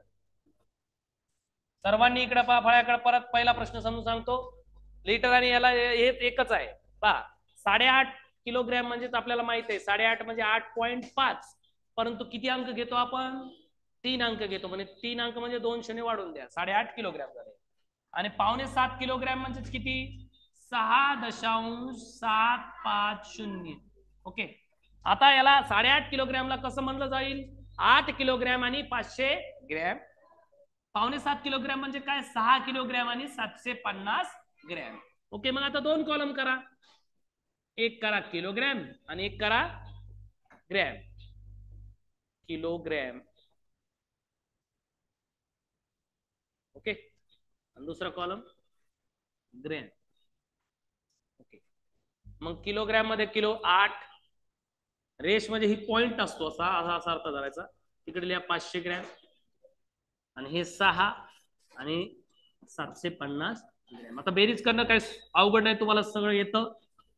सर्वांनी इकडे पहा फळ्याकडे. परत पहिला प्रश्न समजून सांगतो. लिटर आणि याला हे एकच आहे. पहा, 8.5 किलोग्रॅम म्हणजेच आपल्याला माहित आहे 8.5 म्हणजे 8.5. परंतु किती अंक घेतो आपण? 3 अंक घेतो. म्हणजे 3 अंक म्हणजे 2 वाढून द्या, 8.5 किलोग्रॅम झाले. आणि 7.25 किलोग्रॅम म्हणजेच किती? 6.750. ओके. आता याला 8.5 किलोग्रॅमला कसं म्हणलं जाईल? 8 किलोग्रॅम आणि 500 ग्रॅम. 7.25 किलोग्रॅम म्हणजे काय? 6 किलोग्रॅम आणि 750 ग्रॅम. ओके. मग आता 2 कॉलम करा. एक करा किलोग्रॅम आणि एक करा ग्रॅम. किलोग्रॅम. ओके. आणि दुसरा कॉलम ग्रॅम. ओके. मग किलोग्रॅम मध्ये किलो 8. रेश म्हणजे ही पॉइंट असतो, असा असा अर्थ धरायचा. तिकडे लिहा 500 ग्रॅम आणि हे 6 आणि 750 ग्रॅम. आता बेरीज करणं काय अवघड नाही, तुम्हाला सगळं येतं.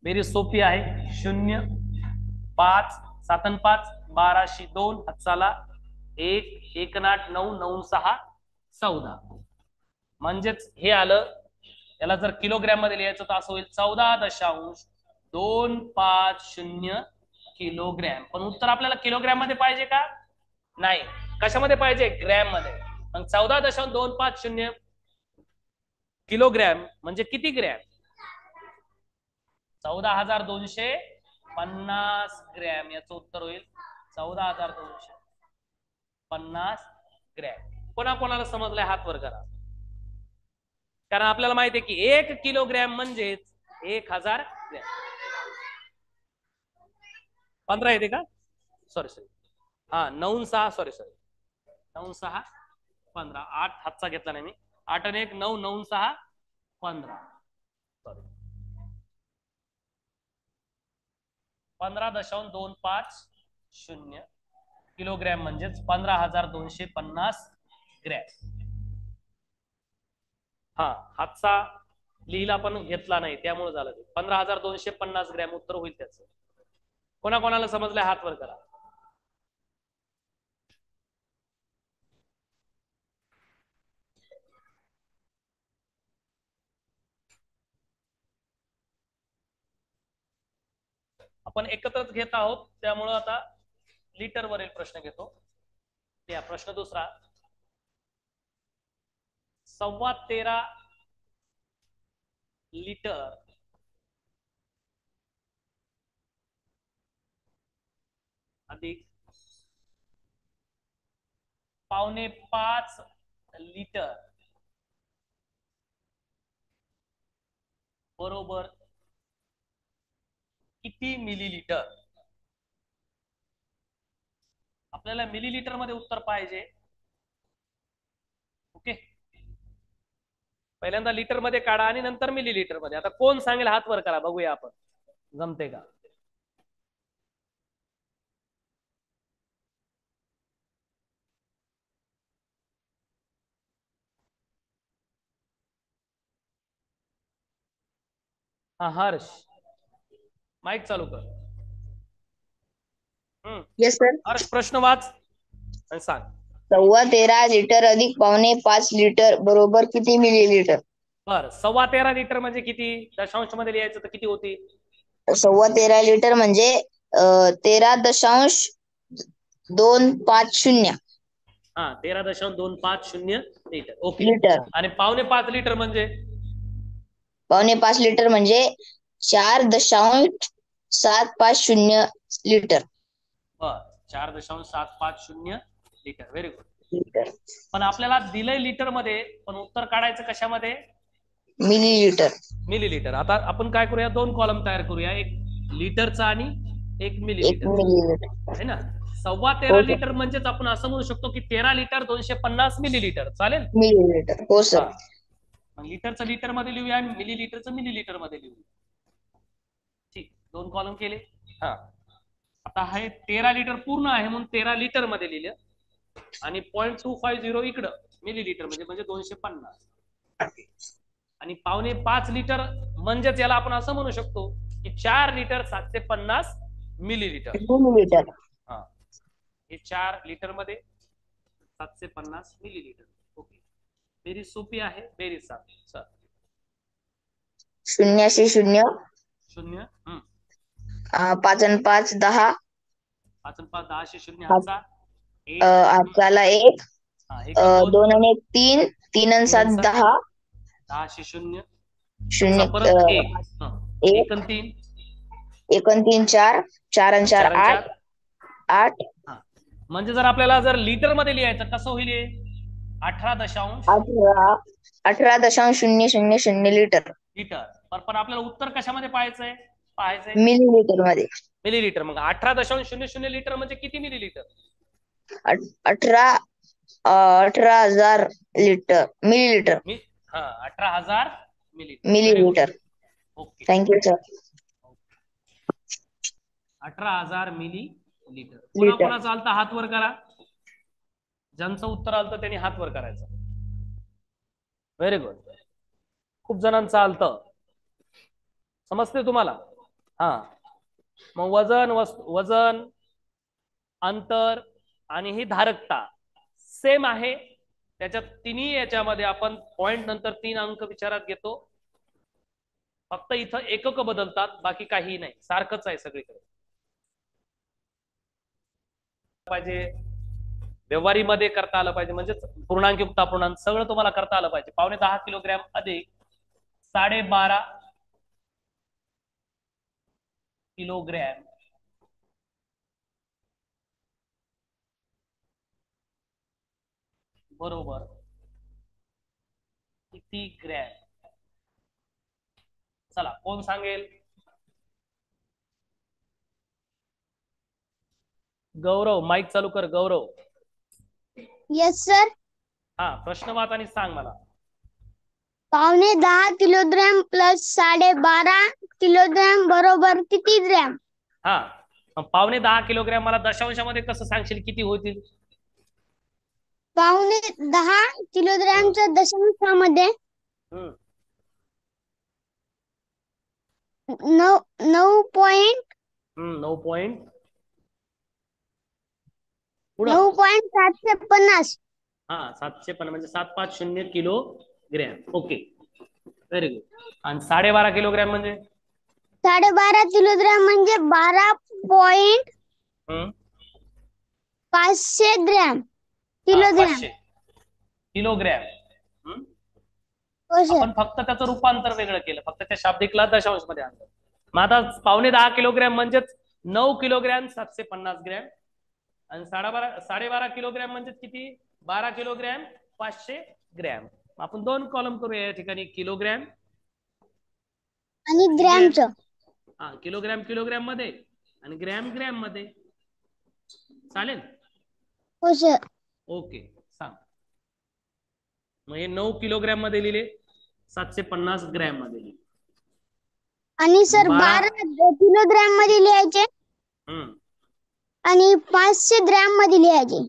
बेरीज सोपी आहे. 0 5 7 आणि 5 12 2 हातचाला 1 1 8 9 9 6 14. म्हणजेच हे आलं. याला जर किलोग्रॅम मध्ये लिहायचं तर असं होईल 14.250 किलोग्रॅम. पण उत्तर आपल्याला किलोग्रॅम मध्ये पाहिजे का? नाही, कशामध्ये पाहिजे? ग्रॅम मध्ये. मग 14.250 किलोग्रॅम म्हणजे किती ग्रॅम? 14,250 ग्रॅम. याचं उत्तर होईल 14,250 ग्रॅम. कोणाकोणाला समजलंय हात वर करा. कारण आपल्याला माहिती आहे की 1 किलोग्रॅम म्हणजेच 1000 ग्रॅम. 15 येते का? सॉरी हा 9 6 सॉरी 9 6 15. 8 हातचा घेतला नाही मी. 8 आणि 1 9 9 6 15. सॉरी 15.250 किलोग्रॅम म्हणजेच 15,250 ग्रॅम. हा हातचा लिहिला पण घेतला नाही त्यामुळे झालं ते. 15,250 ग्रॅम उत्तर होईल त्याचं. कोणाकोणाला समजलंय हात वर करा. आपण एकत्रच घेत आहोत त्यामुळे आता लिटर वरील प्रश्न घेतो. या प्रश्न दुसरा. 13.25 लिटर अधिक 4.25 लिटर बरोबर किती मिलीलिटर? आपल्याला मिलीलिटर मध्ये उत्तर पाहिजे. ओके, पहिल्यांदा लिटर मध्ये काढा आणि नंतर मिलीलिटर मध्ये. आता कोण सांगेल हात वर करा, बघूया आपण जमते का. हा हर्ष, माईक चालू कर. Yes sir. हर्ष प्रश्न वाच आणि सांग. 13.25 लिटर अधिक 4.25 लिटर बरोबर किती मिलीलिटर? बर, 13.25 लिटर म्हणजे किती? दशांश मध्ये लिहायचं तर किती होती? 13.25 लिटर म्हणजे 13.250 हा 13.250 लिटर. ओके. लिटर. आणि 4.25 लिटर म्हणजे 4.25 लिटर म्हणजे 4.750 लिटर. बर, 4.750 लिटर. Very good. लिटर पण आपल्याला दिलंय लिटर मध्ये, पण उत्तर काढायचं कशामध्ये? मिलीलिटर. मिलीलिटर. आता आपण काय करूया, दोन कॉलम तयार करूया, एक लिटरचा आणि एक 1 मिलीलिटर मिलीलिटर. आहे ना. 13.25 हो सर. लिटर म्हणजेच आपण असं म्हणू शकतो की 13 लिटर 250 मिलीलिटर. चालेल? मिलीलिटर. हो सर. लिटरचं लिटर मध्ये लिहूया आणि मिलीलिटरचं मिलीलिटर मध्ये लिहूया. ठीक, दोन कॉलम केले. हा आता हे 13 लिटर पूर्ण आहे म्हणून 13 लिटर मध्ये लिहिलं आणि 0.250 इकडं मिलीलिटर म्हणजे 250. आणि 4.25 लिटर म्हणजेच याला आपण असं म्हणू शकतो की 4 लिटर 750 मिलीलिटर. मिलीलिटर. हा, हे 4 लिटर मध्ये 750 मिलीलिटर. ओके, बेरीज सोपी आहे. बेरीज सांग सर. 0 से 0 0. 5 आणि 5 10. 5 आणि 5 10 से 0 हातचा 1. हाताला 1. हा 1 आणि 2 2 आणि 1 3. 3 आणि 7 10. 10 से 0 0 परत 1. 1 1. आणि 3. 1 आणि 3 4. 4 आणि 4 8. 8. म्हणजे जर आपल्याला जर लिटर मध्ये लिहायचं कसं होईल? 18.0000 लिटर. लिटर. पण आपल्याला उत्तर कशामध्ये पाहायचंय? मिलीलिटर मध्ये. मिलीलिटर. मग 18.00 लिटर म्हणजे किती मिलीलिटर? 18,000 लिटर. मिलीलिटर. हा 18,000 millilitre. Millilitre. Okay, thank you sir. 18,000 millilitre. Litre. कोणा चालता हात वर करा. ज्यांचं उत्तर आलं त्यांनी हात वर करायचं. Very good. खूप जणांचं आलतं. समजते तुम्हाला? हा, मग वजन अंतर आणि ही धारकता सेम आहे. त्याच्यात तिन्ही याच्यामध्ये आपण पॉइंट नंतर 3 अंक विचारात घेतो. फक्त इथं एकक बदलतात, बाकी काही नाही, सारखंच आहे सगळीकडे. पाहिजे व्यवहारीमध्ये करता आलं पाहिजे, म्हणजे पूर्णांकयुक्त अपूर्णांक सगळं तुम्हाला करता आलं पाहिजे. 10.5 किलोग्रॅम अधिक 12.5 किलोग्रॅम बरोबर किती ग्रॅम? चला कोण सांगेल? गौरव, माईक चालू कर गौरव. Yes sir. हा, प्रश्न वाच आणि सांग मला. 10.5 किलोग्रॅम प्लस 12.5 किलोग्रॅम बरोबर किती ग्रॅम? हा, मग 10.5 किलोग्रॅम मला दशांशामध्ये कसं सांगशील किती होतील? 10.5 किलोग्रॅमच्या दशांशामध्ये 9 पॉइंट 9.750. हा 750 म्हणजे 750 किलोग्रॅम. Okay, very good. आणि 12.5 किलोग्रॅम म्हणजे 12.5 किलोग्रॅम म्हणजे 12.5 ग्रॅम किलोग्रॅम. 500 किलोग्रॅम. हो सर. आपण फक्त त्याचं रूपांतर वेगळं केलं, फक्त त्या शाब्दिकला दशांश मध्ये आणलं. मग आता 10.5 किलोग्रॅम म्हणजेच 9 किलोग्रॅम 750 ग्रॅम, आणि 12.5 किलोग्रॅम म्हणजे किती? 12 किलोग्रॅम 500 ग्रॅम. आपण 2 कॉलम करूया या ठिकाणी, किलोग्रॅम आणि ग्रॅमचं. हा, किलोग्रॅम किलोग्रॅम मध्ये आणि ग्रॅम ग्रॅम मध्ये. चालेल? हो सर. ओके, सांग. मग हे 9 किलोग्रॅम मध्ये लिहिले, 750 ग्रॅम मध्ये लिहिले. आणि सर 12 किलोग्रॅम मध्ये लिहायचे आणि 500 ग्रॅम मध्ये लिहायचे.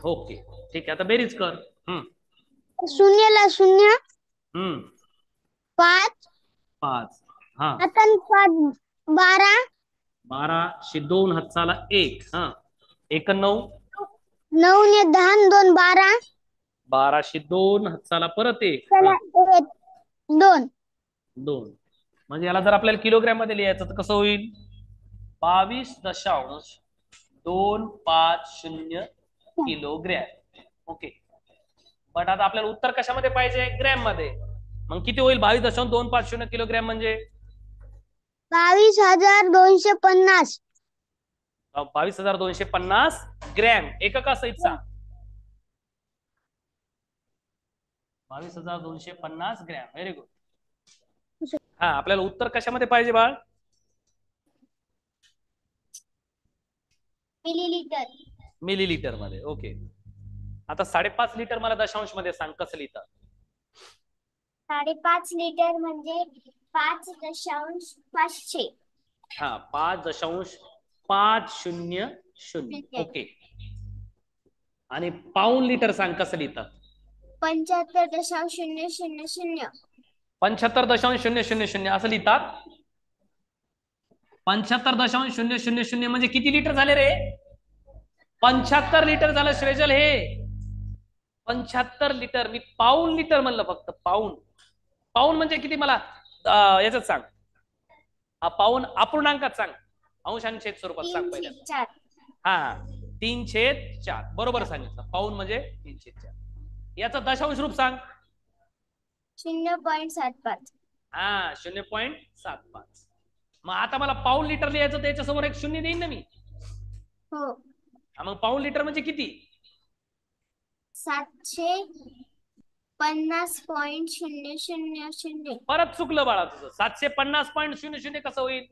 ओके, ठीक आहे. आता बेरीज कर. शून्यला 0, 5 हा, आता 12 12 2 हातचाला 1. हा, 1 9 9 ने 10 2 12 12 2 हातचाला परत 1. त्याला 2 2. म्हणजे याला जर आपल्याला किलोग्रॅम मध्ये लिहायचं तर कसं होईल? 22.250 किलोग्रॅम. ओके, बट आता आपल्याला उत्तर कशामध्ये पाहिजे? ग्रॅम मध्ये. मग किती होईल 22.250 किलोग्रॅम म्हणजे? 22,250. 22,250 ग्रॅम. एकका सहित सांग. 22,250 ग्रॅम. Very good. हा, आपल्याला उत्तर कशामध्ये पाहिजे बाळ? मिलीलीटर. मिलीलीटर मध्ये. ओके, आता 5.5 लिटर मला दशांश मध्ये सांग कसं लिहितात? 5.5 लिटर म्हणजे 5.500. हा, 5.500. ओके, आणि पाऊंड लिटर सांग कसं लिहितात? 75.000. 75.000 असं लिहितात. 75.000 म्हणजे किती लिटर झाले रे? 75 लिटर झालं श्रेजल. हे 75 लिटर. मी पाऊंड लिटर म्हणलं फक्त. पाऊंड. पाऊंड म्हणजे किती मला याच्यात सांग. हा, पाऊंड अपूर्णांकात सांग, अंश आणि छेद स्वरूपात सांग पहिल्यांदा. हा, 3/4. बरोबर सांगितलं. पाऊंड म्हणजे 3/4. याचा दशांश रूप सांग. 0.75. हा, 0.75. मग आता मला पाऊंड लिटर लिहायचं, त्याच्यासमोर एक शून्य देईन ना मी. हो. मग पाऊंड लिटर म्हणजे किती? 750.000. परत चुकलं बाळा तुझं. 750.00 कसं होईल?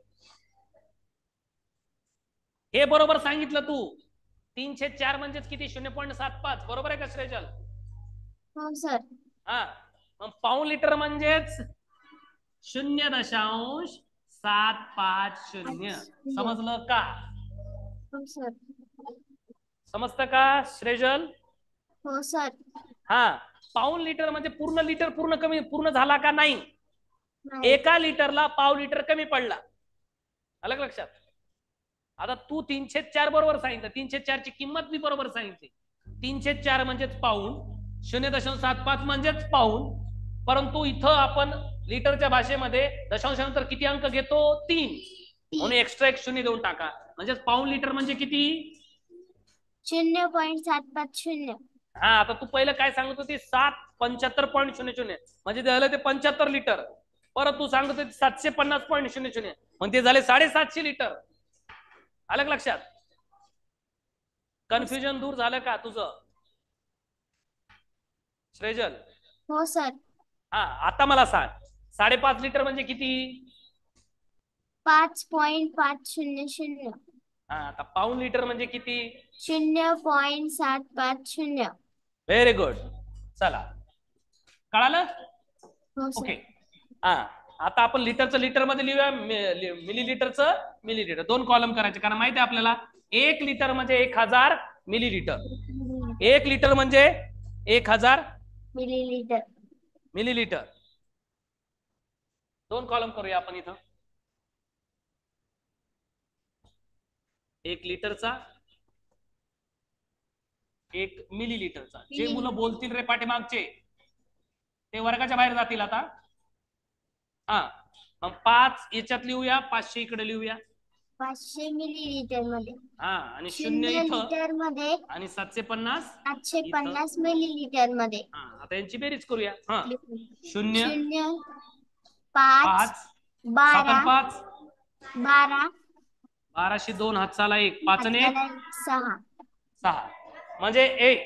हे बरोबर सांगितलं तू. 3/4 म्हणजेच किती? 0.75. बरोबर आहे का श्रेजल? हो सर. हा, मग पाऊंड लिटर म्हणजेच 0.750. समजलं का? हो सर. समजतं का श्रेजल? हो सर. हा, पाऊंड लिटर म्हणजे पूर्ण लिटर पूर्ण झाला का नाही? एका लिटरला पाव लिटर कमी पडला. अलग लक्षात. आता तू 3/4 बरोबर सांगितलं. 3/4 ची किंमत मी बरोबर सांगितली. 3/4 म्हणजेच पाऊंड, 0.75 म्हणजेच पाऊंड. परंतु इथं आपण लिटरच्या भाषेमध्ये दशांशानंतर किती अंक घेतो? 3. म्हणून एक्स्ट्रा एक शून्य देऊन टाका. म्हणजेच पाऊंड लिटर म्हणजे किती? 0.750. हा, आता तू पहिलं काय सांगत होती? 775.00 म्हणजे झालं ते 75 लिटर. परत तू सांगत होती 750.00 म्हणजे ते झाले 750 लिटर. आलं का लक्षात? कन्फ्युजन दूर झालं का तुझं श्रेजल? हो सर. हा, आता मला सांग 5.5 लिटर म्हणजे किती? 5.500. हा, आता पाऊण लिटर म्हणजे किती? 0.750. Very good. चला, कळालं? हो ओके. सर. हा, आता आपण लिटरचं लिटर मध्ये लिहूया, मिलीलिटरचं मिलीलिटर. 2 कॉलम करायचे, कारण माहिती आहे आपल्याला 1 लिटर म्हणजे 1000 मिलीलिटर. 1 लिटर म्हणजे 1000 मिलीलिटर. मिलीलिटर. 2 कॉलम करूया आपण इथं. 1 लिटरचा, 1 मिलीलिटरचा. जे मुलं बोलतील रे पाठीमागचे ते वर्गाच्या बाहेर जातील आता. हा, मग 5 याच्यात लिहूया, 500 इकडे लिहूया. 500 मिलीलिटर मध्ये. हा, आणि 0 0 इथं लिटर मध्ये. आणि 750 750 मिलीलिटर मध्ये. हा, आता यांची बेरीज करूया. हा, 0 0 5 5 12 5 12 12शी 2 हातचाला 1 5 आणि 1 6. 6 म्हणजे 1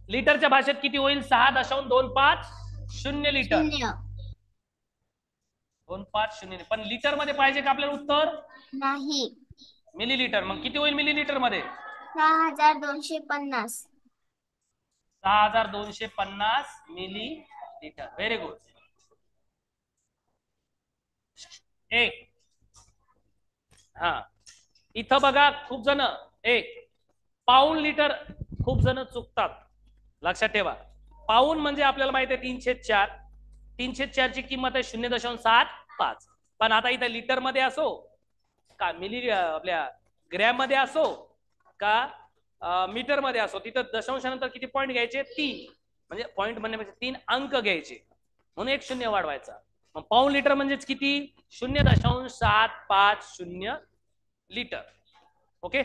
लिटरच्या भाषेत किती होईल? 6.250 लिटर. 250. पण लिटर मध्ये पाहिजे का आपल्याला उत्तर? नाही. मिलीलिटर. मग किती होईल मिलीलिटर मध्ये? 6250. 6250 मिलीलिटर. Very good. 1. हा, इथं बघा खूप जण 1 पाऊण लिटर, खूप जण चुकतात. लक्षात ठेवा, पाऊण म्हणजे आपल्याला माहिती आहे 3/4. 3/4 ची किंमत आहे 0.75. पण आता इथं लिटर मध्ये असो का मिली आपल्या ग्रॅम मध्ये असो का मीटर मध्ये असो, तिथं दशांशानंतर किती पॉईंट घ्यायचे? 3. म्हणजे पॉईंट म्हणण्यापेक्षा 3 अंक घ्यायचे, म्हणून 1 शून्य वाढवायचा. मग पाऊण लिटर म्हणजेच किती? 0.750 लिटर. ओके,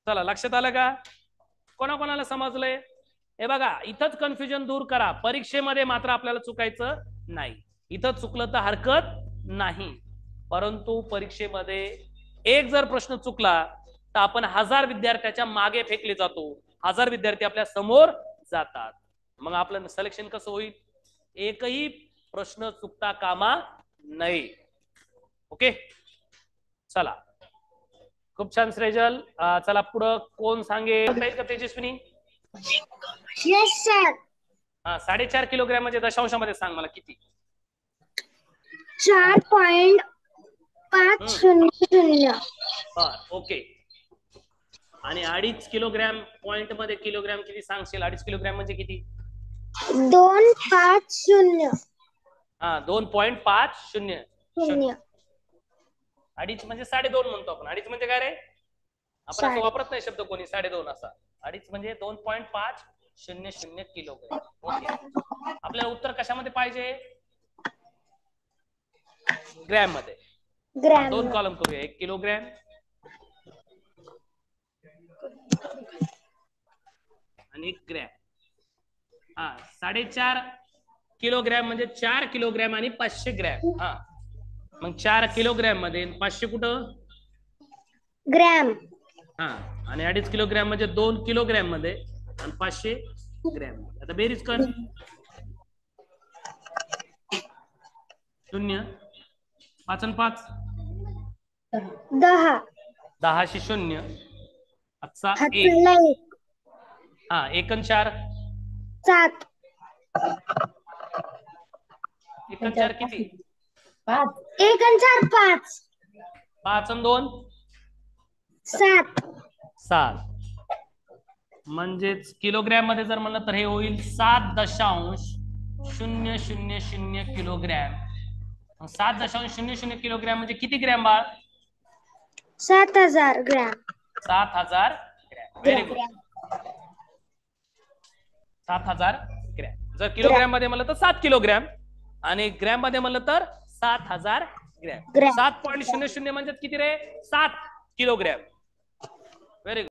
चला लक्षात आलं का? कोणाकोणाला समजलंय? हे बघा, इथंच कन्फ्युजन दूर करा. परीक्षेमध्ये मात्र आपल्याला चुकायचं नाही. इथं चुकलं तर हरकत नाही, परंतु परीक्षेमध्ये एक जर प्रश्न चुकला तर आपण 1000 विद्यार्थ्याच्या मागे फेकले जातो. 1000 विद्यार्थी आपल्या समोर जातात. मग आपलं सिलेक्शन कसं होईल? एकही प्रश्न चुकता कामा नये. ओके, चला, खूप छान श्रेजल. चला पुढं कोण सांगेल का? तेजस्विनी? Yes sir. हा, 4.5 किलोग्रॅम म्हणजे दशांशामध्ये सांग मला किती? 4.500. ओके. आणि 2.5 किलोग्रॅम पॉइंट मध्ये किलोग्रॅम किती सांगशील? 2.5 किलोग्रॅम म्हणजे किती? 250. हा, 2.50. 2.5 म्हणजे 2.5 म्हणतो आपण. 2.5 म्हणजे काय रे? आपण असं वापरत नाही शब्द कोणी 2.5 असा. 2.5 म्हणजे 2.500 किलोग्रॅम. ओके, आपल्याला उत्तर कशामध्ये पाहिजे? ग्रॅम मध्ये. 2 कॉलम करूया. 1 किलोग्रॅम आणि 1 ग्रॅम. हा, 4.5 किलोग्रॅम म्हणजे 4 किलोग्रॅम आणि 500 ग्रॅम. हा, मग 4 किलोग्रॅम मध्ये 500 कुठं? ग्रॅम. हा, आणि 2.5 किलोग्रॅम म्हणजे 2 किलोग्रॅम मध्ये आणि 500 ग्रॅम. आता बेरीज कर. 0 5 आणि 5 10. 10शी 0 आजचा 1. हा, 1 आणि 4 7. 1 आणि 4 किती? 1 आणि 4 5. 5 आणि 2 7. 7. म्हणजेच किलोग्रॅम मध्ये जर म्हणलं तर हे होईल 7.000 किलोग्रॅम. 7.00 किलोग्रॅम म्हणजे किती ग्रॅम बाळ? 7000 gram. 7000 gram. Very good. 7000 gram. जर किलोग्रॅम मध्ये म्हणलं तर 7 किलोग्रॅम आणि ग्रॅम मध्ये म्हणलं तर 7000 ग्रॅम. 7.00 म्हणजे किती रे? 7 किलोग्रॅम. Very good.